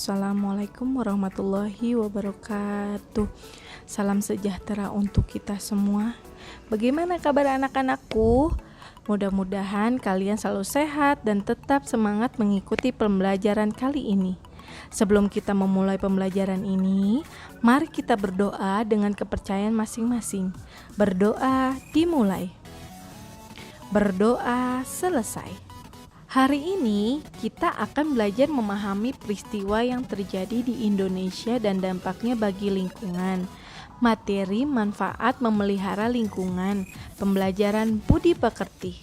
Assalamualaikum warahmatullahi wabarakatuh. Salam sejahtera untuk kita semua. Bagaimana kabar anak-anakku? Mudah-mudahan kalian selalu sehat dan tetap semangat mengikuti pembelajaran kali ini. Sebelum kita memulai pembelajaran ini, mari kita berdoa dengan kepercayaan masing-masing. Berdoa dimulai. Berdoa selesai. Hari ini kita akan belajar memahami peristiwa yang terjadi di Indonesia dan dampaknya bagi lingkungan. Materi manfaat memelihara lingkungan, pembelajaran budi pekerti.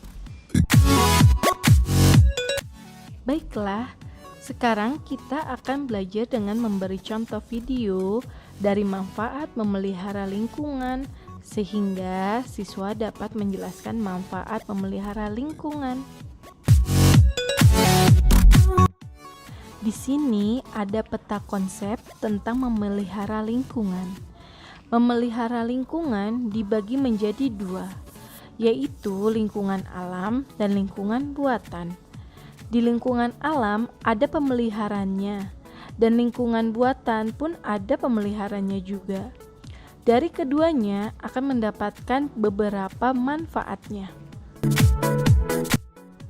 Baiklah, sekarang kita akan belajar dengan memberi contoh video dari manfaat memelihara lingkungan, sehingga siswa dapat menjelaskan manfaat memelihara lingkungan. Di sini ada peta konsep tentang memelihara lingkungan. Memelihara lingkungan dibagi menjadi dua, yaitu lingkungan alam dan lingkungan buatan. Di lingkungan alam ada pemeliharanya, dan lingkungan buatan pun ada pemeliharanya juga. Dari keduanya akan mendapatkan beberapa manfaatnya.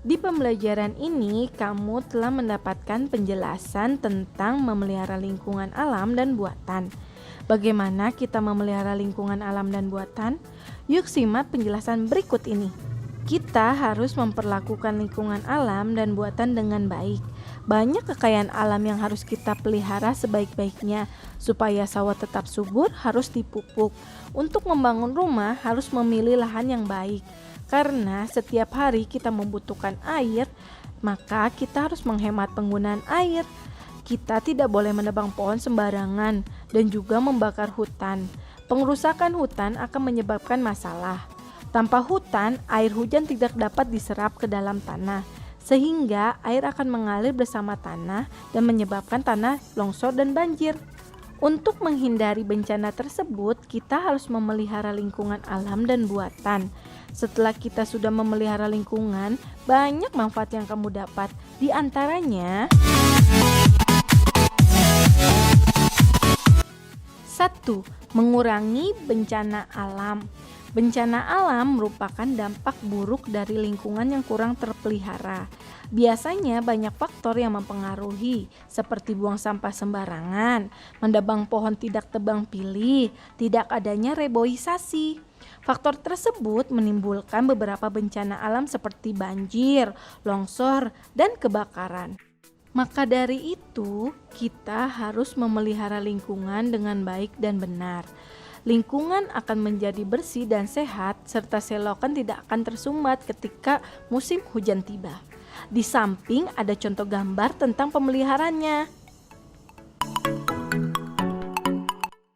Di pembelajaran ini, kamu telah mendapatkan penjelasan tentang memelihara lingkungan alam dan buatan. Bagaimana kita memelihara lingkungan alam dan buatan? Yuk simak penjelasan berikut ini. Kita harus memperlakukan lingkungan alam dan buatan dengan baik. Banyak kekayaan alam yang harus kita pelihara sebaik-baiknya. Supaya sawah tetap subur, harus dipupuk. Untuk membangun rumah, harus memilih lahan yang baik. Karena setiap hari kita membutuhkan air, maka kita harus menghemat penggunaan air. Kita tidak boleh menebang pohon sembarangan dan juga membakar hutan. Pengerusakan hutan akan menyebabkan masalah. Tanpa hutan, air hujan tidak dapat diserap ke dalam tanah, sehingga air akan mengalir bersama tanah dan menyebabkan tanah longsor dan banjir. Untuk menghindari bencana tersebut, kita harus memelihara lingkungan alam dan buatan. Setelah kita sudah memelihara lingkungan, banyak manfaat yang kamu dapat. Di antaranya, 1. Mengurangi bencana alam. Bencana alam merupakan dampak buruk dari lingkungan yang kurang terpelihara. Biasanya banyak faktor yang mempengaruhi, seperti buang sampah sembarangan, menebang pohon tidak tebang pilih, tidak adanya reboisasi. Faktor tersebut menimbulkan beberapa bencana alam seperti banjir, longsor, dan kebakaran. Maka dari itu, kita harus memelihara lingkungan dengan baik dan benar. Lingkungan akan menjadi bersih dan sehat, serta selokan tidak akan tersumbat ketika musim hujan tiba. Di samping ada contoh gambar tentang pemeliharaannya.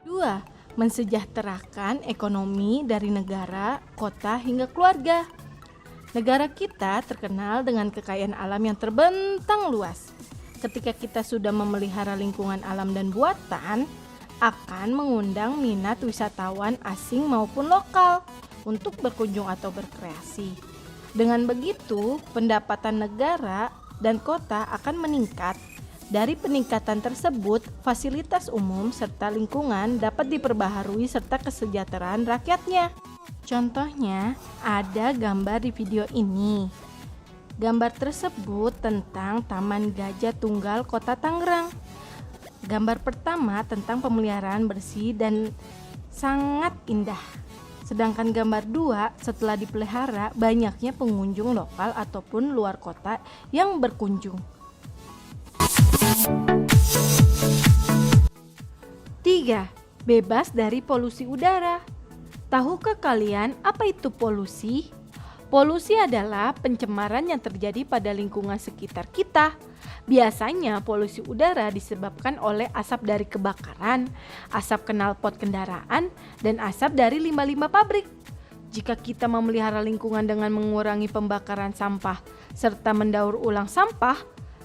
2. Mensejahterakan ekonomi dari negara, kota, hingga keluarga. Negara kita terkenal dengan kekayaan alam yang terbentang luas. Ketika kita sudah memelihara lingkungan alam dan buatan, akan mengundang minat wisatawan asing maupun lokal untuk berkunjung atau berkreasi. Dengan begitu, pendapatan negara dan kota akan meningkat. Dari peningkatan tersebut, fasilitas umum serta lingkungan dapat diperbaharui serta kesejahteraan rakyatnya. Contohnya, ada gambar di video ini. Gambar tersebut tentang Taman Gajah Tunggal Kota Tangerang. Gambar pertama tentang pemeliharaan bersih dan sangat indah. Sedangkan gambar 2 setelah dipelihara banyaknya pengunjung lokal ataupun luar kota yang berkunjung. 3. Bebas dari polusi udara. Tahukah kalian apa itu polusi? Polusi adalah pencemaran yang terjadi pada lingkungan sekitar kita. Biasanya polusi udara disebabkan oleh asap dari kebakaran, asap knalpot kendaraan, dan asap dari limbah-limbah pabrik. Jika kita memelihara lingkungan dengan mengurangi pembakaran sampah serta mendaur ulang sampah,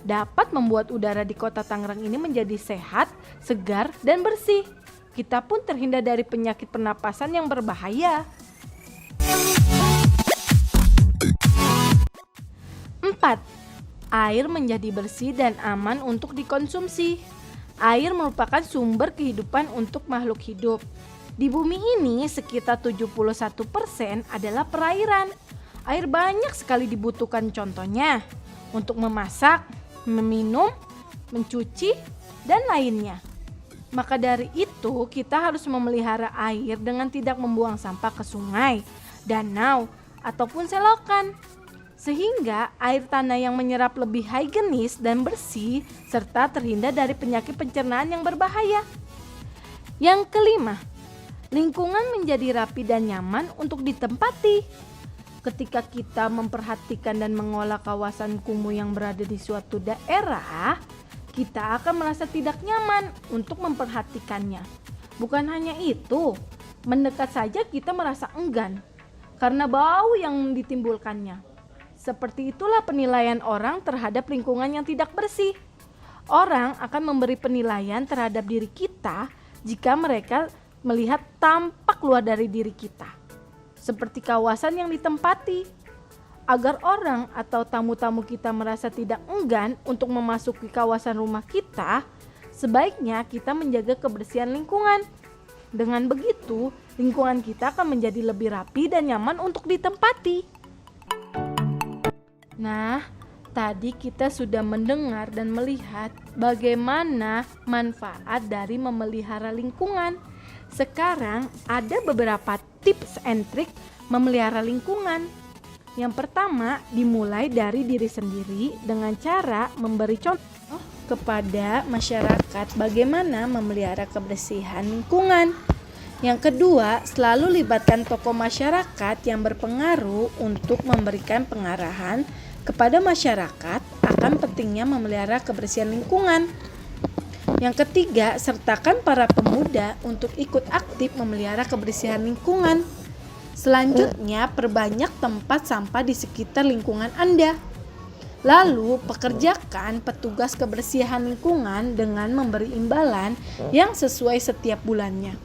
dapat membuat udara di kota Tangerang ini menjadi sehat, segar, dan bersih. Kita pun terhindar dari penyakit pernapasan yang berbahaya. 4. Air menjadi bersih dan aman untuk dikonsumsi. Air merupakan sumber kehidupan untuk makhluk hidup. Di bumi ini sekitar 71% adalah perairan. Air banyak sekali dibutuhkan, contohnya untuk memasak, meminum, mencuci, dan lainnya. Maka dari itu kita harus memelihara air dengan tidak membuang sampah ke sungai, danau, ataupun selokan. Sehingga air tanah yang menyerap lebih higienis dan bersih serta terhindar dari penyakit pencernaan yang berbahaya. Yang kelima, lingkungan menjadi rapi dan nyaman untuk ditempati. Ketika kita memperhatikan dan mengolah kawasan kumuh yang berada di suatu daerah, kita akan merasa tidak nyaman untuk memperhatikannya. Bukan hanya itu, mendekat saja kita merasa enggan karena bau yang ditimbulkannya. Seperti itulah penilaian orang terhadap lingkungan yang tidak bersih. Orang akan memberi penilaian terhadap diri kita jika mereka melihat tampak luar dari diri kita, seperti kawasan yang ditempati. Agar orang atau tamu-tamu kita merasa tidak enggan untuk memasuki kawasan rumah kita, sebaiknya kita menjaga kebersihan lingkungan. Dengan begitu, lingkungan kita akan menjadi lebih rapi dan nyaman untuk ditempati. Nah, tadi kita sudah mendengar dan melihat bagaimana manfaat dari memelihara lingkungan. Sekarang ada beberapa tips and trik memelihara lingkungan. Yang pertama, dimulai dari diri sendiri dengan cara memberi contoh kepada masyarakat bagaimana memelihara kebersihan lingkungan. Yang kedua, selalu libatkan tokoh masyarakat yang berpengaruh untuk memberikan pengarahan kepada masyarakat akan pentingnya memelihara kebersihan lingkungan. Yang ketiga, sertakan para pemuda untuk ikut aktif memelihara kebersihan lingkungan. Selanjutnya, perbanyak tempat sampah di sekitar lingkungan Anda. Lalu, pekerjakan petugas kebersihan lingkungan dengan memberi imbalan yang sesuai setiap bulannya.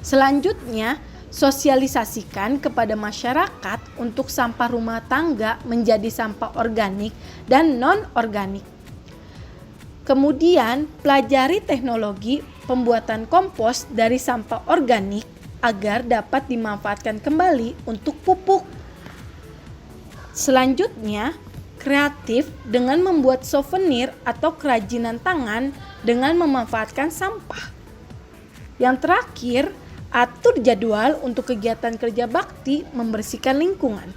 Selanjutnya, sosialisasikan kepada masyarakat untuk sampah rumah tangga menjadi sampah organik dan non-organik. Kemudian, pelajari teknologi pembuatan kompos dari sampah organik agar dapat dimanfaatkan kembali untuk pupuk. Selanjutnya, kreatif dengan membuat souvenir atau kerajinan tangan dengan memanfaatkan sampah. Yang terakhir, atur jadwal untuk kegiatan kerja bakti membersihkan lingkungan.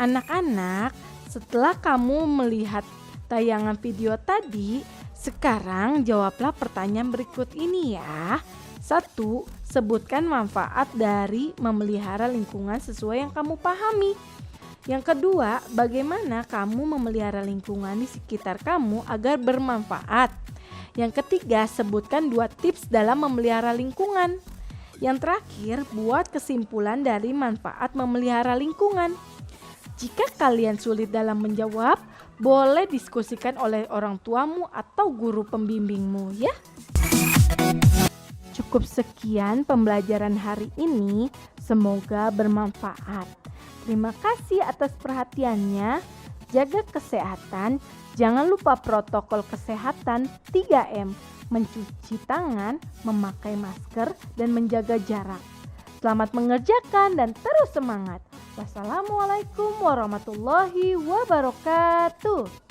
Anak-anak, setelah kamu melihat tayangan video tadi, sekarang jawablah pertanyaan berikut ini ya. 1. Sebutkan manfaat dari memelihara lingkungan sesuai yang kamu pahami. Yang kedua, bagaimana kamu memelihara lingkungan di sekitar kamu agar bermanfaat. Yang ketiga, sebutkan 2 tips dalam memelihara lingkungan. Yang terakhir, buat kesimpulan dari manfaat memelihara lingkungan. Jika kalian sulit dalam menjawab, boleh diskusikan oleh orang tuamu atau guru pembimbingmu ya. Cukup sekian pembelajaran hari ini, semoga bermanfaat. Terima kasih atas perhatiannya. Jaga kesehatan, jangan lupa protokol kesehatan 3M, mencuci tangan, memakai masker, dan menjaga jarak. Selamat mengerjakan dan terus semangat. Wassalamualaikum warahmatullahi wabarakatuh.